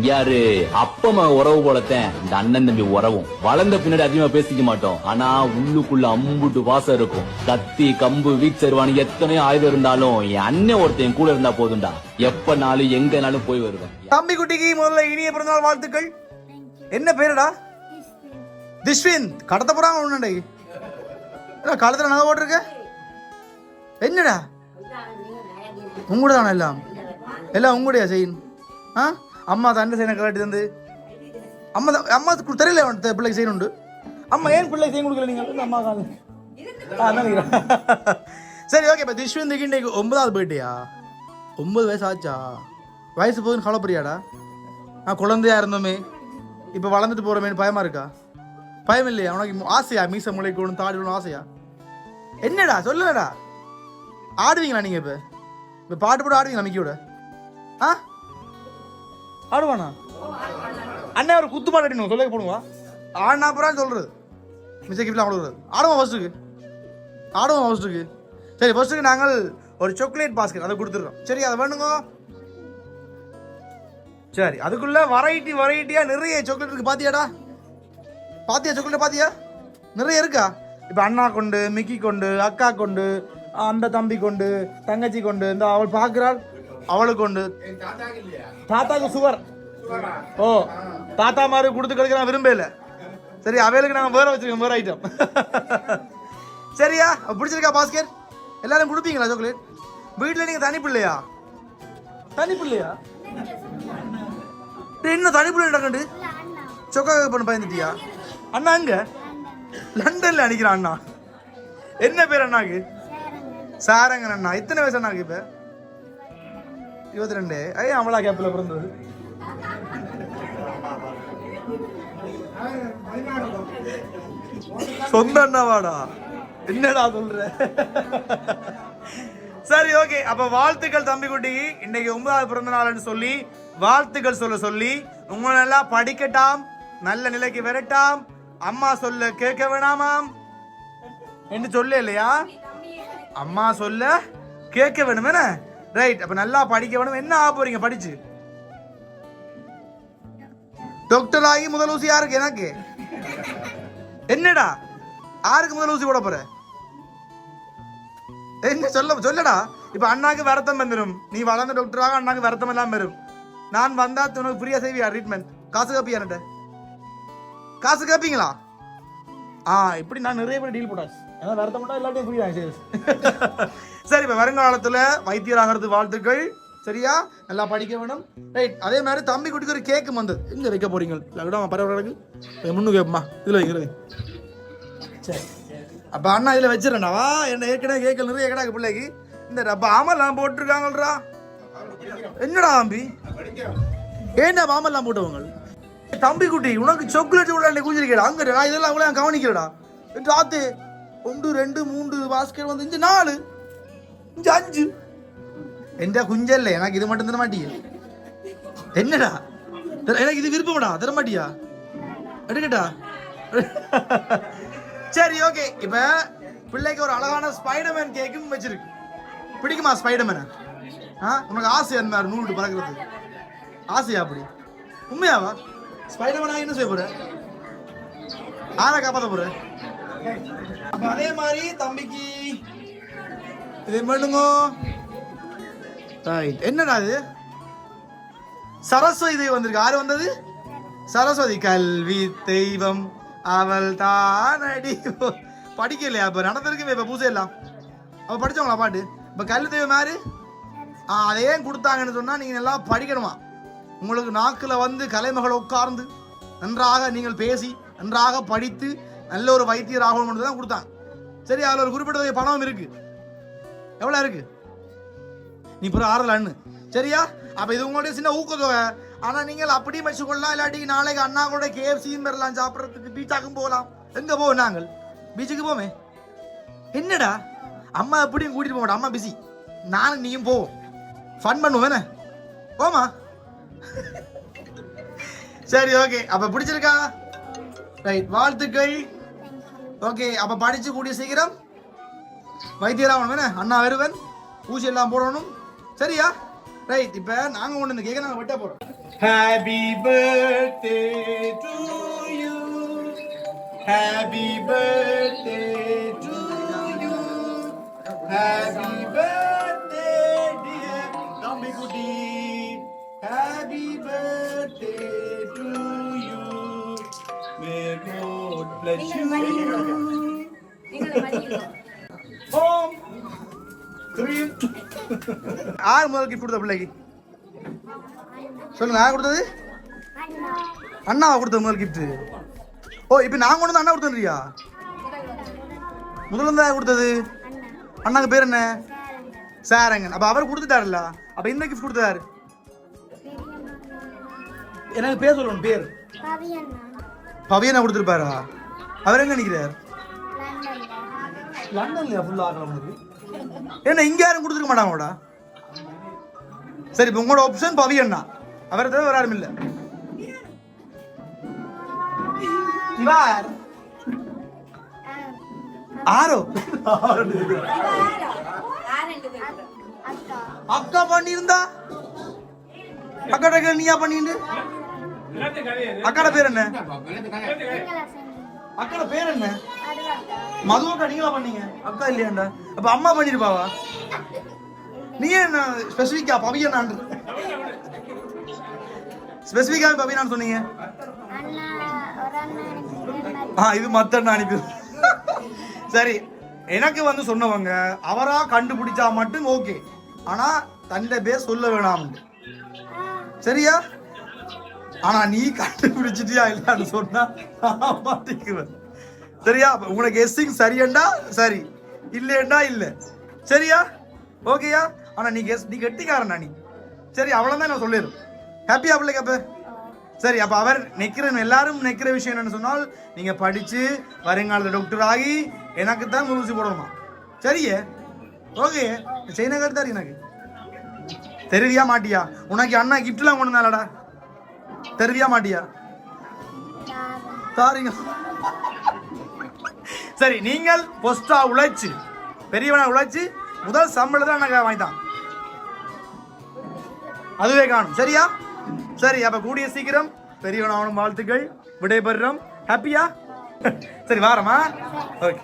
யாரு அப்பமா உறவு போலத்தேன் இந்த அண்ணன் தம்பி உறவும் வளர்ந்த பின்னாடி அதிகமா பேசிக்க மாட்டோம். ஆனா உள்ளுக்குள்ள அம்புட்டு வாசம் இருக்கும். கத்தி கம்பு வீச்சருவானு எத்தனையோ ஆயுதம் இருந்தாலும் என் அண்ணன் ஒருத்தன் கூட இருந்தா போதும்டா. எப்பனாலும் எங்கனாலும் போய் வருவேன். தம்பி குட்டிக்கு முதல்ல இனிய பிறந்தநாள் வாழ்த்துக்கள். என்ன பேருடா? திஷ்வின். கடத்த போறாங்க ஒண்ணுண்டே. காலத்துல நகை போட்டிருக்க என்னடா? உங்களோட தானே எல்லாம் எல்லாம் உங்களுடைய செயின். அம்மா தண்டை செய்ய கலாட்டி தந்து அம்மா தெரியல பிள்ளைக்கு செய்யணும் உண்டு. அம்மா ஏன் பிள்ளை செய்ய கொடுக்கல நீங்க? அம்மா சரி ஓகே. இப்போ திஷ்வந்திக்கு இன்னைக்கு 9வது பர்த்டேயா? 9 வயசு ஆச்சா? வயசு போகுதுன்னு கவலைப்படுறியாடா? குழந்தையா இருந்தோமே, இப்போ வளர்ந்துட்டு போகிறோமேனு பயமா இருக்கா? பயம் இல்லையா உனக்கு? ஆசையா மீச முளைக்கணும் தாடி விடணும் ஆசையா? என்னடா சொல்லுடா. ஆடுவீங்களா நீங்கள்? இப்போ பாட்டு போட்டு ஆடுவீங்களா மிக்கியோட? ஆடுவானா? அண்ணன் ஒரு குத்து பாட்டு அடிக்கணும் சொல்ல போடுவா. ஆடினா அப்புறம் சொல்கிறது மிச்சக்கிப்பெலாம் ஆடுறது. ஆடுவோம் ஃபர்ஸ்ட்டுக்கு. சரி ஃபர்ஸ்ட்டுக்கு நாங்கள் ஒரு சாக்லேட் பாஸ்கெட் அதை கொடுத்துட்றோம். சரி அதை வேணுங்க. சரி அதுக்குள்ள வெரைட்டியாக நிறைய சாக்லேட் இருக்கு. பாத்தியா சாக்லேட் பாத்தியா? நிறைய இருக்கா? இப்போ அண்ணா கொண்டு, மிக்கி கொண்டு, அக்கா கொண்டு, அந்த தம்பி கொண்டு, தங்கச்சி கொண்டு, இந்த அவள் பார்க்குறாள் அவளுக்கு கொண்டு. தாத்தாக்கு சுகர். ஓ தாத்தா மாதிரி கொடுத்து கிடைக்க நான் விரும்பல. சரி அவைகளுக்கு நாங்கள் வேற வச்சிருக்கோம், வேற ஐட்டம். சரியா பிடிச்சிருக்கா பாஸ்கெட்? எல்லாரும் கொடுப்பீங்களா சாக்லேட்? வீட்டில் நீங்கள் தனிப்பிள்ளையா? என்ன தனிப்பிள்ளை கண்டு சொக்கா பண்ண பயந்துட்டியா? அண்ணா அங்க லண்டன்ல அடிக்கிறான் அண்ணா. என்ன பேர் அண்ணாக்கு? சாரங்கன் அண்ணா. இத்தனை வயசு அண்ணாக்கு? இப்ப 22. ஐயா அமலா கேப்ல பிறந்தது. சொந்த அண்ணாவாடா? என்னடா சொல்ற? சரி ஓகே. அப்ப வாழ்த்துக்கள் தம்பி குட்டிக்கு. இன்னைக்கு 9வது பிறந்த நாள்னு சொல்லி வாழ்த்துக்கள் சொல்லி உங்களை எல்லாம் படிக்கட்டாம், நல்ல நிலைக்கு வரட்டாம், அம்மா சொல்ல கேட்க வேணாமாம் என்று சொல்ல இல்லையா? அம்மா சொல்ல கேட்க வேணும் என்ன? ரைட். அப்ப நல்லா படிக்க வேணும். என்ன ஆக போறீங்க படிச்சு? டாக்டர் ஆகி முதல் ஊசி யாருக்கு? எனக்கு. என்னடா யாருக்கு முதல் ஊசி போட போற? என்ன சொல்லடா. இப்ப அண்ணாக்கு வருத்தம் வந்துடும். நீ வளர்ந்த டாக்டராக அண்ணாக்கு வருத்தம் எல்லாம் வரும். நான் வந்தா உனக்கு ஃப்ரீயா செய்வியா ட்ரீட்மெண்ட்? காசு கேப்பியா? என்கிட்ட காசு கேப்பீங்களா? இப்படி நான் நிறைய பேர் டீல் போட்டாச்சு. ஏன்னா வருத்தம் மட்டும் எல்லாத்தையும் ஃப்ரீ தான். சரி இப்போ வருங்காலத்தில் வைத்தியராகிறது வாழ்த்துக்கள். சரியா நல்லா படிக்க வேணும். ரைட். அதே மாதிரி தம்பி குட்டிக்கு ஒரு கேக்கு வந்தது. எங்கே வைக்க போறீங்க? பரவாயில்ல முன்னுக்கு வைப்பமா. இதில் வைக்கிறது. சரி அப்போ அண்ணா இதில் வச்சிடறேன்டாவா. என்ன ஏற்கனவே கேட்கல நிறைய கிடாக்கு பிள்ளைக்கு. இந்த அப்போ ஆமெல்லாம் போட்டிருக்காங்கள்ரா. என்னடா தம்பி ஏண்டா ஆமெல்லாம் போட்டவங்க? தம்பி குட்டி உனக்கு சாக்லேட் உள்ள குஞ்சிருக்கா? அங்கே நான் இதெல்லாம் அவ்வளோ கவனிக்கிறடா. ராத்து 1 2 3 பாஸ்கெட் வந்து 4 5 எந்த குஞ்சல்ல. எனக்கு இது மட்டும் தர மாட்டியா? என்னடா எனக்கு இது விருப்பம்டா. தர மாட்டியா? எடுக்கட்டா? சரி ஓகே. இப்ப பிள்ளைக்கு ஒரு அழகான ஸ்பைடர்மேன் கேக்கும் வச்சிருக்கு. பிடிக்குமா ஸ்பைடர்மேனை? உனக்கு ஆசையா அந்த மாதிரி நூல் பறக்கிறது ஆசையா? அப்படி உண்மையாவா? ஸ்பைடர்மேனா என்ன செய்ய போற? ஆனா காப்பாற்ற போற? அதே மாதிரி தம்பிக்கு இது பண்ணுங்க. என்னடா இது? சரஸ்வதி தெய்வம் வந்திருக்கு. யாரு வந்தது? சரஸ்வதி. கல்வி தெய்வம் அவள் தானடி. படிக்கலையா? இப்ப நடந்திருக்கு இப்ப பூசை எல்லாம். அவ படிச்சவங்களா பாட்டு? இப்ப கல்வி தெய்வம் யாரு? அதை ஏன் கொடுத்தாங்கன்னு சொன்னா நீங்க நல்லா படிக்கணுமா. உங்களுக்கு நாக்கில் வந்து கலைமகள் உட்கார்ந்து நன்றாக நீங்கள் பேசி நன்றாக படித்து நல்ல ஒரு வைத்தியர் ஆகணும் தான் கொடுத்தாங்க. சரி அதில் ஒரு குறிப்பிட்ட பணம் இருக்கு. எவ்வளோ இருக்கு? நீ பிற 6 சரியா? அப்போ இது உங்களுடைய சின்ன ஊக்கத்தொகை. ஆனால் நீங்கள் அப்படி வச்சுக்கொள்ளலாம். இல்லாட்டி நாளைக்கு அண்ணா கூட KFCயும் பெறலாம், சாப்பிட்றதுக்கு பீச்சாக்கும் போகலாம். எங்கே போவோம்? நாங்கள் பீச்சுக்கு போமே. என்னடா அம்மா எப்படியும் கூட்டிட்டு போக மாட்டோம். அம்மா பிஸி. நானும் நீயும் போவோம், ஃபன் பண்ணுவோம். என்ன போமா? சரி ஓகே. அப்போ பிடிச்சிருக்கா? ரைட். வாழ்த்துக்கள். ஓகே. அப்போ படிச்சு கூடிய சீக்கிரம் வைத்தியராகணும். என்ன அண்ணா வருவன். ஊசி எல்லாம் போடணும். சரியா? ரைட் இப்ப நாங்க கொண்டு இந்த கேக்க நாங்க வெட்ட போறோம். Happy birthday to you, happy birthday to you, happy birthday dear தம்பி குட்டி, happy birthday to you, may God bless you. ஓம் கிரீம். யார் முதல் கிஃப்ட் கொடுத்த பிள்ளைக்கு சொல்லுங்க, யார் கொடுத்தது? அண்ணாவா கொடுத்த முதல் கிஃப்ட்? ஓ இப்போ நான் கொண்டு வந்து அண்ணா கொடுத்தேன்றியா? முதல்ல இருந்தா கொடுத்தது அண்ணாக்கு பேர் என்ன? சாரங்கன். அப்ப அவர் கொடுத்துட்டாருல்ல, அப்ப இந்த கிஃப்ட் கொடுத்தாரு. எனக்கு பேர் சொல்லணும், பேர் பவியனா கொடுத்துருப்பாரா? அவர் எங்க நிக்கிறார்? லண்டன்லயா? ஃபுல்லா ஆகலாம் என்ன இங்க யாரும் கொடுத்துருக்க மாட்டாங்கடா. சரி இப்போ உங்களோட ஆப்ஷன் பவியண்ணா, அவரை தவிர வேற யாரும் இல்ல. ஆரோ அக்கா பண்ணியிருந்தா அக்காட நீயா பண்ணிட்டு அக்காட பேர் என்ன? அக்காட பேர் என்ன? மது அக்கா. நீங்களா பண்ணீங்க? அக்கா இல்லையாண்டா? அப்ப அம்மா பண்ணிருப்பாவா? நீ என்ன ஸ்பெசிபிக்கா பவியனான் ஸ்பெசிபிக்கா பவியனான்னு சொன்னீங்க? இது மத்த அனுப்பி. சரி எனக்கு வந்து சொன்னவங்க அவரா கண்டுபிடிச்சா மட்டும் ஓகே, ஆனா தன்னை பேர் சொல்ல வேணாம். சரியா? ஆனா நீ கண்டுபிடிச்சிட்டியா இல்லன்னு சொன்னா மாட்டிக்குவேன். சரியா? உங்களுக்கு கெஸ்ஸிங் சரியண்டா சரி, இல்லையண்டா இல்ல. சரியா? ஓகேயா? ஆனா நீ கெட்டிக்காரனா நீ. சரி அவ்வளவுதான் நான் சொல்லிடுறேன். ஹாப்பியா பிள்ளைக்கு? அப்ப சரி, அப்ப அவர் நிக்கிற எல்லாரும் நிக்கிற விஷயம் என்னன்னு சொன்னால், நீங்க படிச்சு வருங்காலத்துல டாக்டர் ஆகி எனக்கு தான் ஊசி போடணுமா? சரியே? ஓகே. சைனா கருத்தாரு எனக்கு தெரிவியா மாட்டியா? உனக்கு அண்ணா கிஃப்ட் எல்லாம் கொண்டு வந்தாலடா, தெரிவியா மாட்டியா? சாரிங்க. சரி நீங்கள் பொஸ்டா உழைச்சு பெரியவனா உழைச்சு முதல் சம்பளத்தை எனக்கு வாங்கிட்டான், அதுவே காணும். சரியா? சரி அப்ப கூடிய சீக்கிரம் பெரியவனாவனும் வாழ்த்துக்கள். விடைபெறுறோம். ஹாப்பியா? சரி வாரமா? ஓகே.